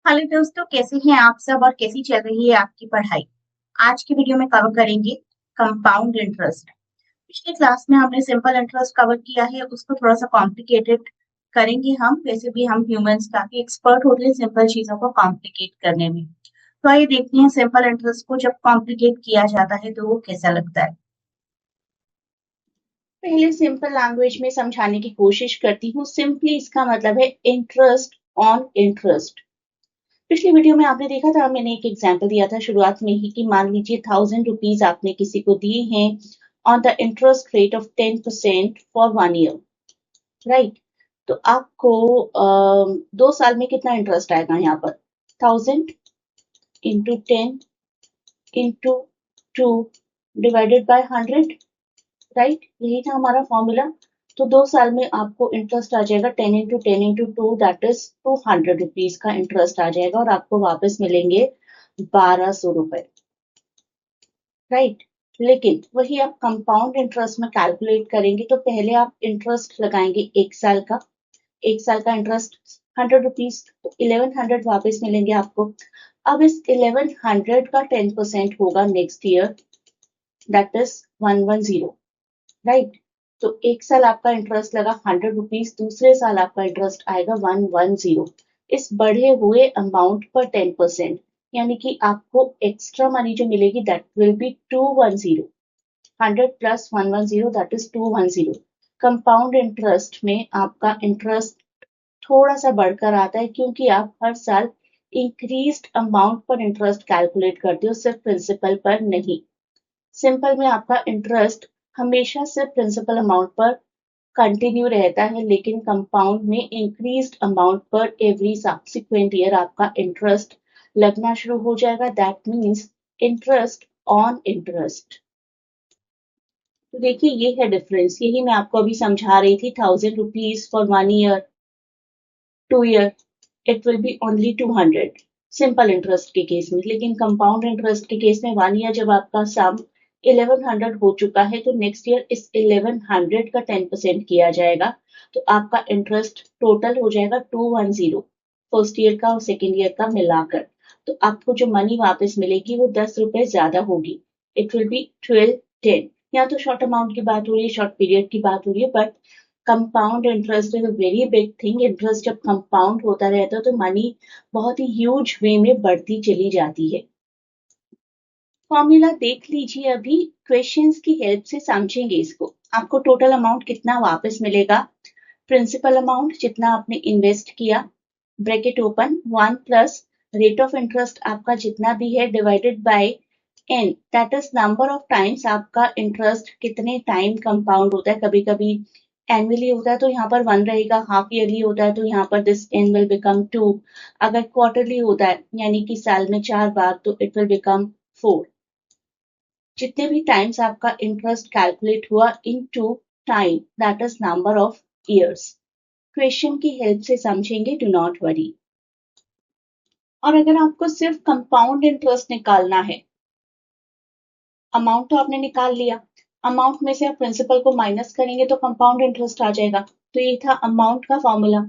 Hello दोस्तों, कैसे हैं आप सब और कैसी चल रही है आपकी पढ़ाई। आज की वीडियो में कवर करेंगे कंपाउंड इंटरेस्ट। पिछली क्लास में हमने सिंपल इंटरेस्ट कवर किया है, उसको थोड़ा सा कॉम्प्लिकेटेड करेंगे हम। वैसे भी हम ह्यूमंस काफी एक्सपर्ट होते हैं सिंपल चीजों को कॉम्प्लिकेट करने में। तो आइए देखते हैं सिंपल इंटरेस्ट को जब कॉम्प्लिकेट किया जाता है तो वो कैसा लगता है। पहले सिंपल लैंग्वेज में समझाने की कोशिश करती हूँ। सिंपली इसका मतलब है इंटरेस्ट ऑन इंटरेस्ट। पिछली वीडियो में आपने देखा था, मैंने एक एग्जांपल दिया था शुरुआत में ही कि मान लीजिए 1000 रुपीज आपने किसी को दिए हैं on the interest rate of 10% for 1 year, right. तो आपको 2 साल में कितना इंटरेस्ट आएगा यहाँ पर? 1000 into 10 into 2 divided by 100, right. यही था हमारा फॉर्मूला। तो 2 साल में आपको इंटरेस्ट आ जाएगा 10 into 10 into 2, that is 200 rupees का इंटरेस्ट आ जाएगा और आपको वापस मिलेंगे 1200 रुपए, राइट। लेकिन वही आप कंपाउंड इंटरेस्ट में कैलकुलेट करेंगे तो पहले आप इंटरेस्ट लगाएंगे 1 साल का। 1 साल का इंटरेस्ट 100 रुपीज, तो 1100 वापस मिलेंगे आपको। अब इस 1100 का 10% होगा next year, that is 110, right. तो 1 साल आपका इंटरेस्ट लगा 100 रुपीज, दूसरे साल आपका इंटरेस्ट आएगा 110। इस बढ़े हुए अमाउंट पर 10%, यानी कि आपको एक्स्ट्रा मनी जो मिलेगी that will B 210। 100 + 110 that is 210। Compound interest में आपका इंटरेस्ट थोड़ा सा बढ़कर आता है क्योंकि आप हर साल इंक्रीज्ड अमाउंट पर इंटरेस्ट कैलकुलेट करते हो, सिर्फ प्रिंसिपल पर नहीं। सिंपल में आपका इंटरेस्ट हमेशा सिर्फ प्रिंसिपल अमाउंट पर कंटिन्यू रहता है, लेकिन कंपाउंड में इंक्रीज्ड अमाउंट पर एवरी सब्सिक्वेंट ईयर आपका इंटरेस्ट लगना शुरू हो जाएगा, that means interest on interest. तो देखिए ये है डिफरेंस, यही मैं आपको अभी समझा रही थी। 1000 rupees for 1 year, 2 year, it will B only 200 simple interest के केस में। लेकिन कंपाउंड इंटरेस्ट के केस में 1 ईयर जब आपका सम 1100 हो चुका है तो नेक्स्ट ईयर इस 1100 का 10% किया जाएगा, तो आपका इंटरेस्ट टोटल हो जाएगा 210, फर्स्ट ईयर का और सेकेंड ईयर का मिलाकर। तो आपको जो मनी वापस मिलेगी वो 10 रुपए ज्यादा होगी, इट विल बी 1210। या तो शॉर्ट अमाउंट की बात हो रही है, शॉर्ट पीरियड की बात हो रही है, but compound interest is a very big thing. Interest जब कंपाउंड होता रहता है तो मनी बहुत ही ह्यूज वे में बढ़ती चली जाती है। फॉर्मूला देख लीजिए, अभी क्वेश्चंस की हेल्प से समझेंगे इसको। आपको टोटल अमाउंट कितना वापस मिलेगा? प्रिंसिपल अमाउंट जितना आपने इन्वेस्ट किया, bracket open, 1 plus rate of interest आपका जितना भी है divided by N, that is number of times आपका इंटरेस्ट कितने टाइम कंपाउंड होता है। कभी कभी एनुअली होता है तो यहाँ पर 1 रहेगा, हाफ ईयरली होता है तो यहाँ पर दिस एन विल बिकम 2, अगर क्वार्टरली होता है यानी कि साल में 4 बार तो इट विल बिकम 4। जितने भी टाइम्स आपका इंटरेस्ट कैलकुलेट हुआ into time, that is number of years. Question की हेल्प से समझेंगे, डू नॉट वरी। और अगर आपको सिर्फ कंपाउंड इंटरेस्ट निकालना है, अमाउंट तो आपने निकाल लिया, अमाउंट में से आप प्रिंसिपल को माइनस करेंगे तो कंपाउंड इंटरेस्ट आ जाएगा। तो ये था अमाउंट का फॉर्मूला,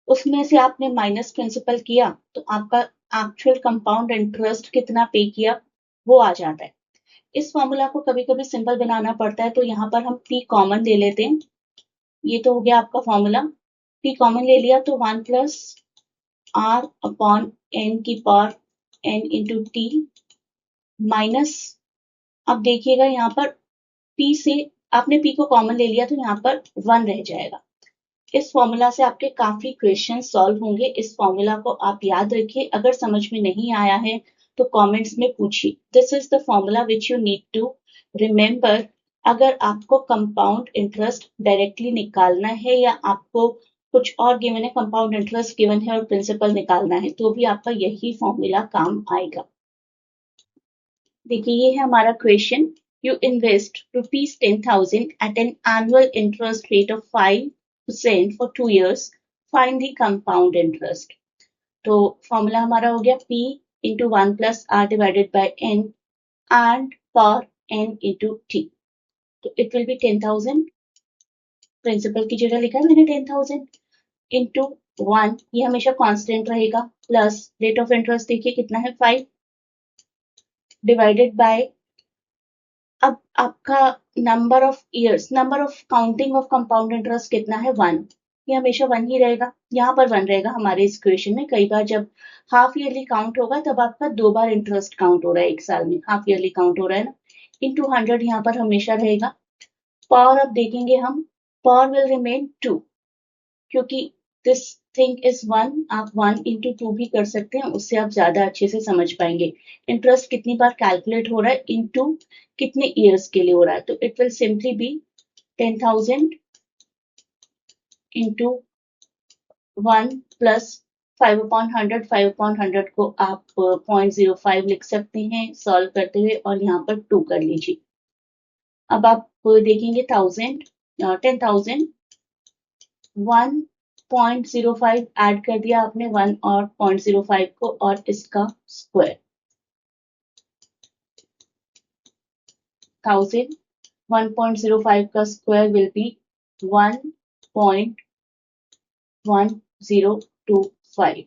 उसमें से आपने माइनस प्रिंसिपल किया तो आपका एक्चुअल कंपाउंड इंटरेस्ट कितना पे किया वो आ जाता है। इस फॉर्मूला को कभी कभी सिंपल बनाना पड़ता है तो यहाँ पर हम पी कॉमन ले लेते हैं। ये तो हो गया आपका फॉर्मूला, पी कॉमन ले लिया तो 1 + r/n इंटू टी माइनस, अब देखिएगा यहाँ पर पी से आपने पी को कॉमन ले लिया तो यहाँ पर 1 रह जाएगा। इस फॉर्मूला से आपके काफी क्वेश्चन सॉल्व होंगे। इस फॉर्मूला को आप याद रखिए, अगर समझ में नहीं आया है तो कमेंट्स में पूछिए। This is the formula which you need to remember. अगर आपको कंपाउंड इंटरेस्ट डायरेक्टली निकालना है या आपको कुछ और गिवन है, कंपाउंड इंटरेस्ट गिवन है और प्रिंसिपल निकालना है, तो भी आपका यही फॉर्मूला काम आएगा। देखिए ये है हमारा question. You invest ₹10,000 at an annual interest rate of 5% for 2 years, find the compound interest. तो फॉर्मूला हमारा हो गया P into 1 + r divided by n and पर n इंटू t। तो इट विल बी 10,000, प्रिंसिपल की जगह लिखा है मैंने 10,000, इंटू 1 ये हमेशा कांस्टेंट रहेगा, प्लस रेट ऑफ इंटरेस्ट देखिए कितना है 5 डिवाइडेड बाय, अब आपका number of years, number of counting of compound interest कितना है 1, ये हमेशा 1 ही रहेगा, यहाँ पर 1 रहेगा हमारे इस इक्वेशन में। कई बार जब हाफ ईयरली काउंट होगा तब आपका 2 बार इंटरेस्ट काउंट हो रहा है एक साल में, हाफ ईयरली काउंट हो रहा है ना, इंटू 100 यहाँ पर हमेशा रहेगा। पावर अब देखेंगे हम, पावर विल रिमेन 2, क्योंकि दिस थिंग इज 1, आप 1 इंटू 2 भी कर सकते हैं, उससे आप ज्यादा अच्छे से समझ पाएंगे। इंटरेस्ट कितनी बार कैलकुलेट हो रहा है इंटू कितने ईयर्स के लिए हो रहा है, तो it will simply be 10,000 into 1 plus 5/100, 5/100 को आप 0.05 लिख सकते हैं सॉल्व करते हुए, और यहाँ पर 2 कर लीजिए। अब आप देखेंगे 10,000 1.05 ऐड कर दिया आपने 1 और 0.05 को, और इसका स्क्वायर 1000 1.05 का स्क्वायर विल बी 1.1025,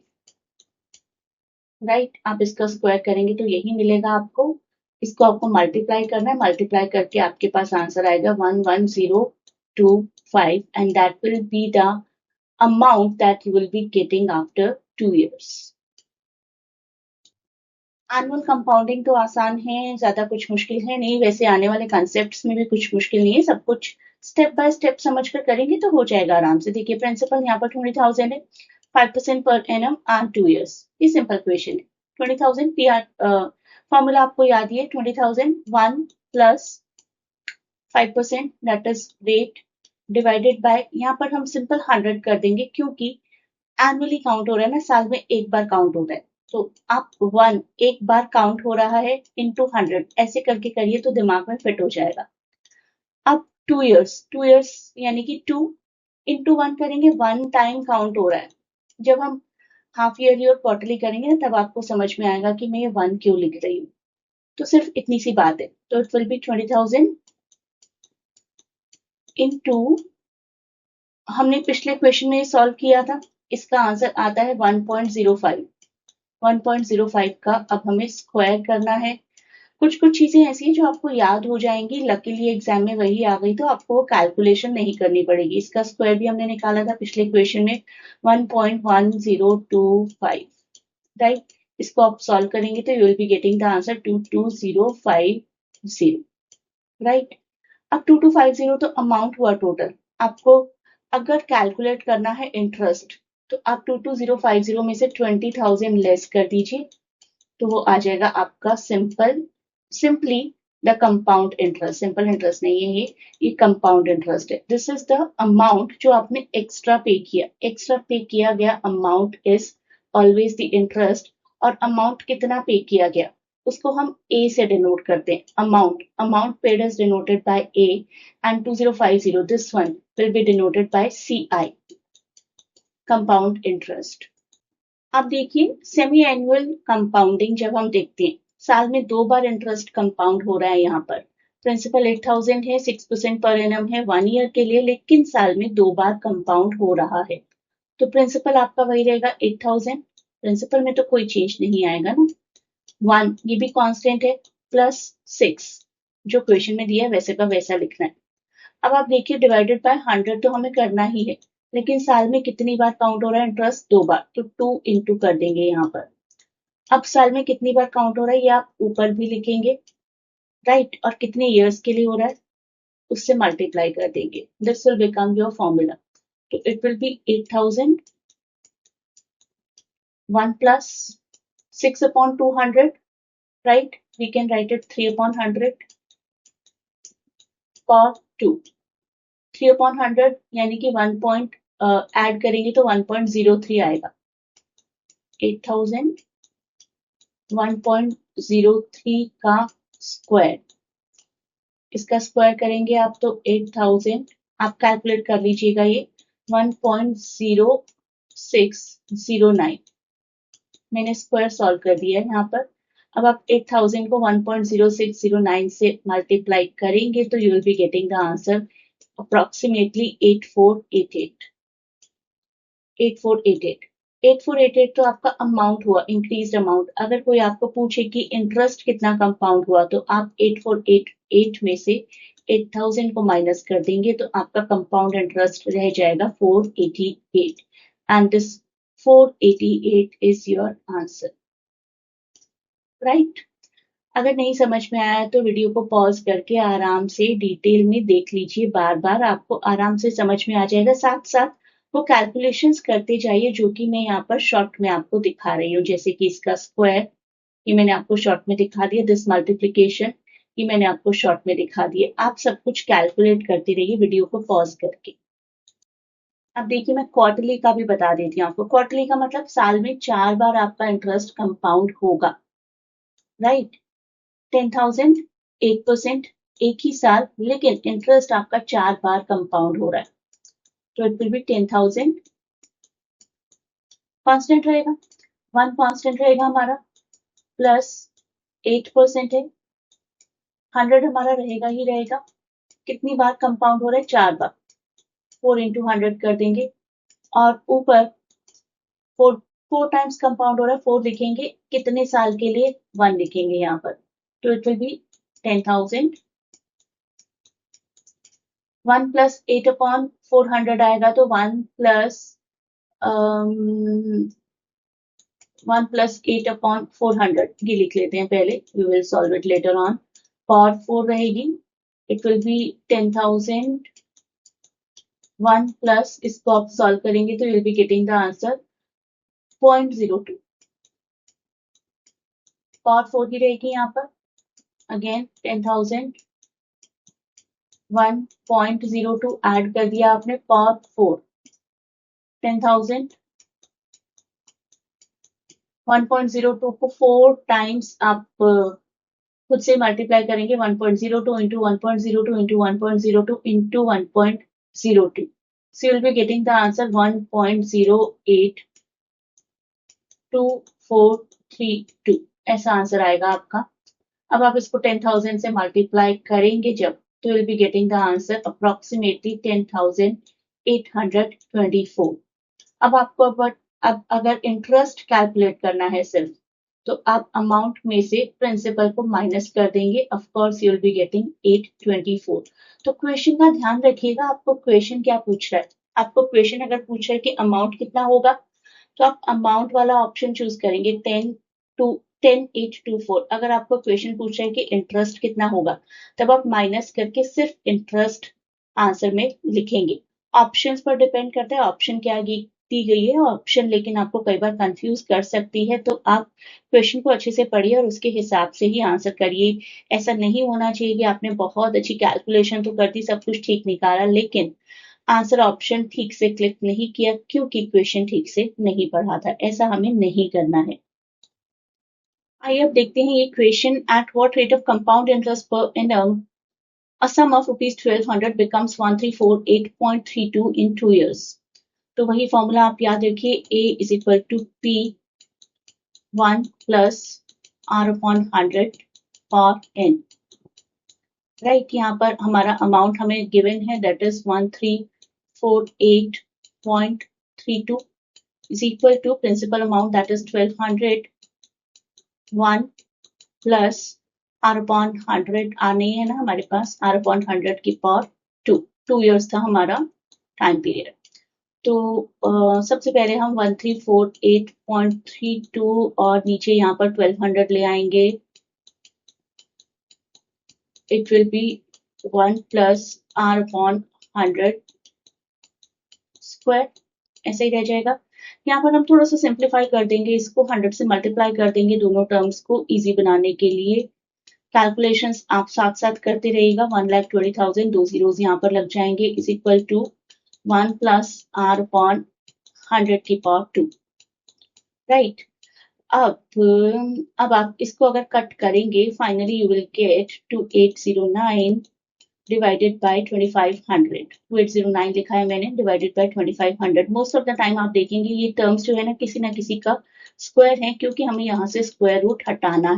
राइट। आप इसका स्क्वायर करेंगे तो यही मिलेगा आपको, इसको आपको मल्टीप्लाई करना है, मल्टीप्लाई करके आपके पास आंसर आएगा 11025, and that will be the amount that you will be getting after 2 years. Annual compounding तो आसान है, ज्यादा कुछ मुश्किल है नहीं, वैसे आने वाले कॉन्सेप्ट्स में भी कुछ मुश्किल नहीं है, सब कुछ स्टेप बाय स्टेप समझकर करेंगे तो हो जाएगा आराम से। देखिए प्रिंसिपल यहाँ पर 20,000 है, 5% पर एनम ऑन 2 years, ये सिंपल क्वेश्चन है। 20,000 पीआर फॉर्मूला आपको याद है, 20,000 1 plus 5% that is rate divided by, यहाँ पर हम सिंपल 100 कर देंगे क्योंकि एनुअली काउंट हो रहा है ना, साल में एक बार काउंट हो रहा है, तो आप 1 एक बार काउंट हो रहा है इंटू 100 ऐसे करके करिए तो दिमाग में फिट हो जाएगा। अब 2 years यानी कि 2 इंटू 1 करेंगे, 1 टाइम काउंट हो रहा है। जब हम हाफ ईयरली और क्वार्टरली करेंगे ना तब आपको समझ में आएगा कि मैं ये 1 क्यों लिख रही हूँ, तो सिर्फ इतनी सी बात है। तो इट विल बी 20,000 इंटू, हमने पिछले क्वेश्चन में सॉल्व किया था, इसका आंसर आता है 1.05, 1.05 का अब हमें स्क्वायर करना है। कुछ कुछ चीजें ऐसी हैं जो आपको याद हो जाएंगी, लकीली एग्जाम में वही आ गई तो आपको वो कैलकुलेशन नहीं करनी पड़ेगी। इसका स्क्वायर भी हमने निकाला था पिछले क्वेश्चन में 1.1025, राइट। इसको आप सॉल्व करेंगे तो you will be getting the answer 22050, right. अब 2250 तो अमाउंट हुआ टोटल, आपको अगर कैलकुलेट करना है इंटरेस्ट तो आप 22050 में से 20,000 लेस कर दीजिए, तो वो आ जाएगा आपका simply the compound interest, simple interest नहीं है ये कंपाउंड इंटरेस्ट है। दिस इज द अमाउंट जो आपने एक्स्ट्रा पे किया, एक्स्ट्रा पे किया गया amount is always the interest, और अमाउंट कितना पे किया गया उसको हम ए से डिनोट करते हैं, amount paid is denoted by A, and 2050 this one will be denoted by C I, compound interest. अब देखिए सेमी एनुअल कंपाउंडिंग जब हम देखते हैं, साल में 2 बार इंटरेस्ट कंपाउंड हो रहा है, यहाँ पर प्रिंसिपल 8,000 है, 6% पर एनम है 1 ईयर के लिए, लेकिन साल में 2 बार कंपाउंड हो रहा है, तो प्रिंसिपल आपका वही रहेगा 8,000, प्रिंसिपल में तो कोई चेंज नहीं आएगा ना, 1 ये भी कांस्टेंट है, प्लस 6 जो क्वेश्चन में दिया है वैसे का वैसा लिखना है। अब आप देखिए डिवाइडेड बाय 100 तो हमें करना ही है, लेकिन साल में कितनी बार काउंट हो रहा है इंटरेस्ट, 2 बार, तो 2 इंटू कर देंगे यहाँ पर। अब साल में कितनी बार काउंट हो रहा है ये आप ऊपर भी लिखेंगे, राइट, और कितने ईयर्स के लिए हो रहा है उससे मल्टीप्लाई कर देंगे, this will become your formula, तो it will be 8,000 1 plus 6/200, right, we can write it 3/100 for 2, 3/100 यानी कि 1 पॉइंट ऐड करेंगे तो 1.03 आएगा, 8,000 1.03 का स्क्वायर, इसका स्क्वायर करेंगे आप तो 8,000, आप कैलकुलेट कर लीजिएगा ये 1.0609, मैंने स्क्वायर सॉल्व कर दिया है यहाँ पर। अब आप 8,000 को 1.0609 से मल्टीप्लाई करेंगे तो you will be getting the answer approximately 8488, 8488 तो आपका अमाउंट हुआ, इंक्रीज्ड अमाउंट। अगर कोई आपको पूछे कि इंटरेस्ट कितना कंपाउंड हुआ तो आप 8488 में से 8000 को माइनस कर देंगे तो आपका कंपाउंड इंटरेस्ट रह जाएगा 488 and this 488 is your answer, right. अगर नहीं समझ में आया तो वीडियो को पॉज करके आराम से डिटेल में देख लीजिए, बार बार आपको आराम से समझ में आ जाएगा। साथ साथ वो कैलकुलेशंस करते जाइए जो कि मैं यहाँ पर शॉर्ट में आपको दिखा रही हूँ, जैसे कि इसका स्क्वायर ये मैंने आपको शॉर्ट में दिखा दिया, दिस मल्टीप्लीकेशन ये मैंने आपको शॉर्ट में दिखा दिए। आप सब कुछ कैलकुलेट करते रहिए वीडियो को पॉज करके। अब देखिए मैं क्वार्टरली का भी बता देती हूँ आपको। क्वार्टरली का मतलब साल में 4 बार आपका इंटरेस्ट कंपाउंड होगा, राइट। 10,000 8% एक ही साल, लेकिन इंटरेस्ट आपका 4 बार कंपाउंड हो रहा है तो इट विल बी 10,000। कांस्टेंट रहेगा, 1 कांस्टेंट रहेगा हमारा, प्लस 8% है, 100 हमारा रहेगा ही रहेगा। कितनी बार कंपाउंड हो रहा है? 4 बार, 4 इंटू 100 कर देंगे और ऊपर 4 टाइम्स कंपाउंड हो रहा है, 4 लिखेंगे, कितने साल के लिए? 1 लिखेंगे यहाँ पर, तो it will be 10,000। 1 plus 8 upon 400 आएगा तो 1 प्लस 8 अपॉन 400 ये लिख लेते हैं पहले, we will solve it later on. और 4 रहेगी, इट विल बी 10,000। 1 प्लस इसको आप सॉल्व करेंगे तो you will be getting the answer 0.02। और 4 की रहेगी यहाँ पर, अगेन 10,000। 1.02 ऐड कर दिया आपने, पावर 4 10,000। 1.02 को 4 टाइम्स आप खुद से मल्टीप्लाई करेंगे, 1.02 into 1.02 into 1.02 into 1.02, so you'll be getting the answer 1.082432, ऐसा आंसर आएगा आपका। अब आप इसको 10,000 से मल्टीप्लाई करेंगे जब, तो you'll be getting the answer approximately 10,824। अब आपको अब अगर इंटरेस्ट कैलकुलेट करना है सिर्फ, तो आप अमाउंट में से प्रिंसिपल को माइनस कर देंगे, of course you will be getting 824। तो क्वेश्चन का ध्यान रखिएगा, आपको क्वेश्चन क्या पूछ रहा है। आपको क्वेश्चन अगर पूछ रहा है कि अमाउंट कितना होगा, तो आप अमाउंट वाला ऑप्शन चूज करेंगे 10,824। अगर आपको क्वेश्चन पूछ रहा है कि इंटरेस्ट कितना होगा, तब आप माइनस करके सिर्फ इंटरेस्ट आंसर में लिखेंगे। ऑप्शंस पर डिपेंड करता है ऑप्शन क्या दी गई है ऑप्शन, लेकिन आपको कई बार कंफ्यूज कर सकती है, तो आप क्वेश्चन को अच्छे से पढ़िए और उसके हिसाब से ही आंसर करिए। ऐसा नहीं होना चाहिए कि आपने बहुत अच्छी कैलकुलेशन तो कर दी, सब कुछ ठीक निकाला, लेकिन आंसर ऑप्शन ठीक से क्लिक नहीं किया क्योंकि क्वेश्चन ठीक से नहीं पढ़ा था। ऐसा हमें नहीं करना है। आइए अब देखते हैं ये question. At what rate of compound interest per annum a sum of rupees 1200 becomes 1348.32 in 2 years। तो वही फॉर्मूला आप याद रखिए, A is equal to P1 plus R upon 100 for N, right. यहाँ पर हमारा अमाउंट हमें गिवन है, that is 1348.32 is equal to principal amount that is 1200, 1 plus R upon 100, R नहीं है ना हमारे पास, R upon 100 की पावर 2 years था हमारा टाइम पीरियड। तो सबसे पहले हम 1348.32 और नीचे यहाँ पर 1200 ले आएंगे, it will B 1 plus R upon 100 square, ऐसे ही रह जाएगा। यहाँ पर हम थोड़ा सा सिंप्लीफाई कर देंगे, इसको 100 से मल्टीप्लाई कर देंगे दोनों टर्म्स को इजी बनाने के लिए। कैलकुलेशंस आप साथ साथ करते रहिएगा। 1,20,000 दो जीरोस यहाँ पर लग जाएंगे, is equal to 1 plus R upon 100 की पावर 2, राइट। अब आप इसको अगर कट करेंगे, finally you will get 2809 divided by 2500। 2809 लिखा है मैंने, divided by 2500। Most of the time आप देखेंगे ये टर्म्स जो है ना किसी का स्क्वायर है, क्योंकि हमें यहाँ से स्क्वायर रूट हटाना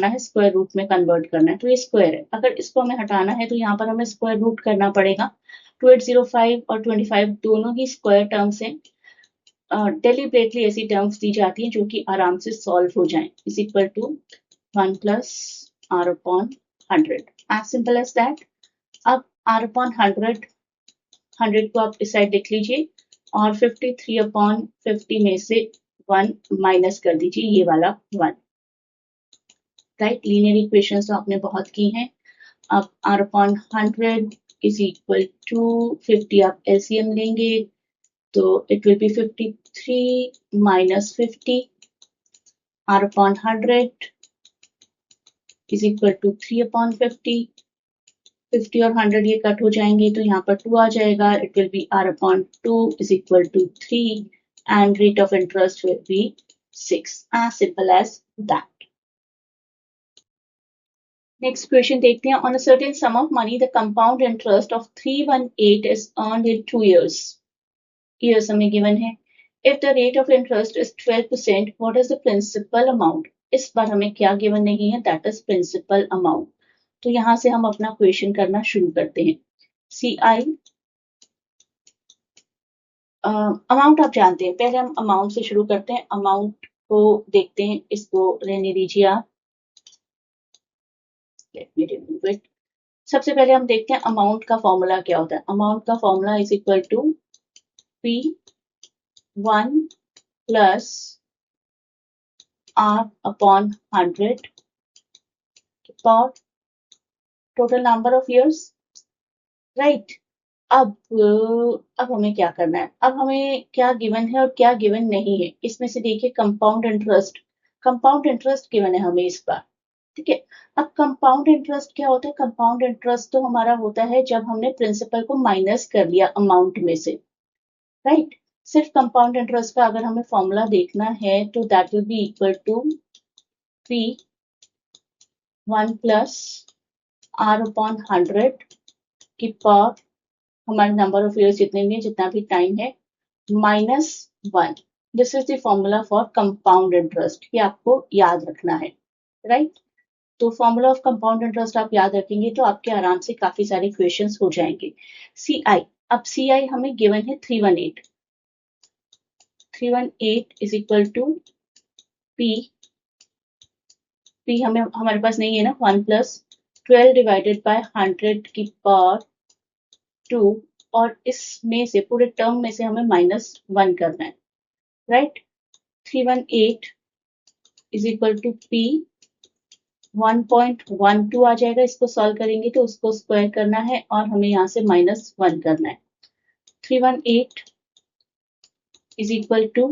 है, स्क्वायर रूट में कन्वर्ट करना है, तो ये स्क्वायर है। अगर इसको हमें हटाना है तो यहाँ पर हमें स्क्वायर रूट करना पड़ेगा। 2805 और 25 दोनों ही स्क्वायर टर्म्स हैं. डेलिबरेटली ऐसी टर्म्स दी जाती हैं जो कि आराम से सॉल्व हो जाएं. Is equal to 1 plus r upon 100. As simple as that. अब r अपॉन 100 को आप इस साइड लिख लीजिए और 53 अपॉन 50 में से 1 माइनस कर दीजिए, ये वाला 1. राइट, लीनियर इक्वेशंस तो आपने बहुत की हैं. अब r upon 100 is equal to 50. आप एलसीएम लेंगे तो it will be 53 minus 50. r upon 100 is equal to 3 upon 50. 50 और 100 ये कट हो जाएंगे तो यहाँ पर 2 आ जाएगा. It will be r upon 2 is equal to 3 and rate of interest will be 6. As simple as that. Next question देखते हैं. On a certain sum of money the compound interest of 318 is earned in 2 years. Years हमें given है. If the rate of interest is 12%, what is the principal amount? इस बार हमें क्या given नहीं है, दैट इज प्रिंसिपल अमाउंट. तो यहां से हम अपना क्वेश्चन करना शुरू करते हैं. सी आई अमाउंट आप जानते हैं, पहले हम अमाउंट से शुरू करते हैं. अमाउंट को देखते हैं, इसको रहने दीजिए आप. Let me remove it. सबसे पहले हम देखते हैं अमाउंट का फॉर्मूला क्या होता है. अमाउंट का formula is equal to P1 plus R upon 100 for total number of years. Right. अब हमें क्या करना है. अब हमें क्या गिवन है और क्या गिवन नहीं है. इसमें से देखिए कंपाउंड इंटरेस्ट गिवन है हमें इस बार. ठीक है. अब कंपाउंड इंटरेस्ट क्या होता है. कंपाउंड इंटरेस्ट तो हमारा होता है जब हमने प्रिंसिपल को माइनस कर लिया अमाउंट में से. राइट. सिर्फ कंपाउंड इंटरेस्ट का अगर हमें फॉर्मूला देखना है तो that will be equal to P1 plus R upon 100 की पावर हमारे नंबर ऑफ ईयर्स जितने भी जितना भी टाइम है minus 1. This is the formula for compound interest. ये आपको याद रखना है. राइट. तो फॉर्मूला ऑफ कंपाउंड इंटरेस्ट आप याद रखेंगे तो आपके आराम से काफी सारे क्वेश्चंस हो जाएंगे. सी आई. अब सी आई हमें गिवन है 318 इज इक्वल टू P हमें हमारे पास नहीं है ना. 1 प्लस 12 डिवाइडेड बाय 100 की पावर 2 और इसमें से पूरे टर्म में से हमें माइनस 1 करना है. Right. 318 is equal to P 1.12 आ जाएगा. इसको सॉल्व करेंगे तो उसको स्क्वायर करना है और हमें यहाँ से माइनस 1 करना है. 318 is equal to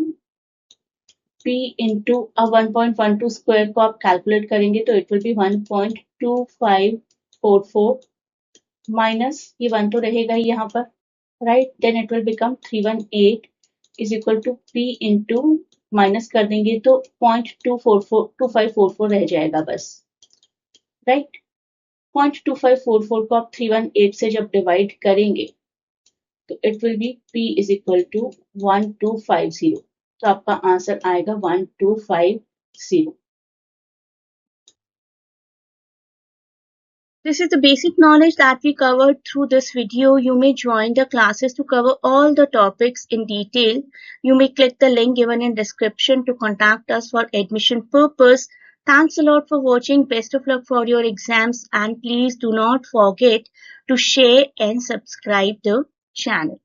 P into 1.12 square को आप कैलकुलेट करेंगे तो इट विल बी 1.2544 माइनस ये 1 तो रहेगा ही यहाँ पर. Right. Then it will become 318 is equal to P into minus कर देंगे तो 0.2544 रह जाएगा बस. राइट. 0.2544 को आप 318 से जब डिवाइड करेंगे तो it will be P is equal to 1250. तो आपका आंसर आएगा 1250. This is the basic knowledge that we covered through this video. You may join the classes to cover all the topics in detail. You may click the link given in description to contact us for admission purpose. Thanks a lot for watching. Best of luck for your exams and please do not forget to share and subscribe the channel.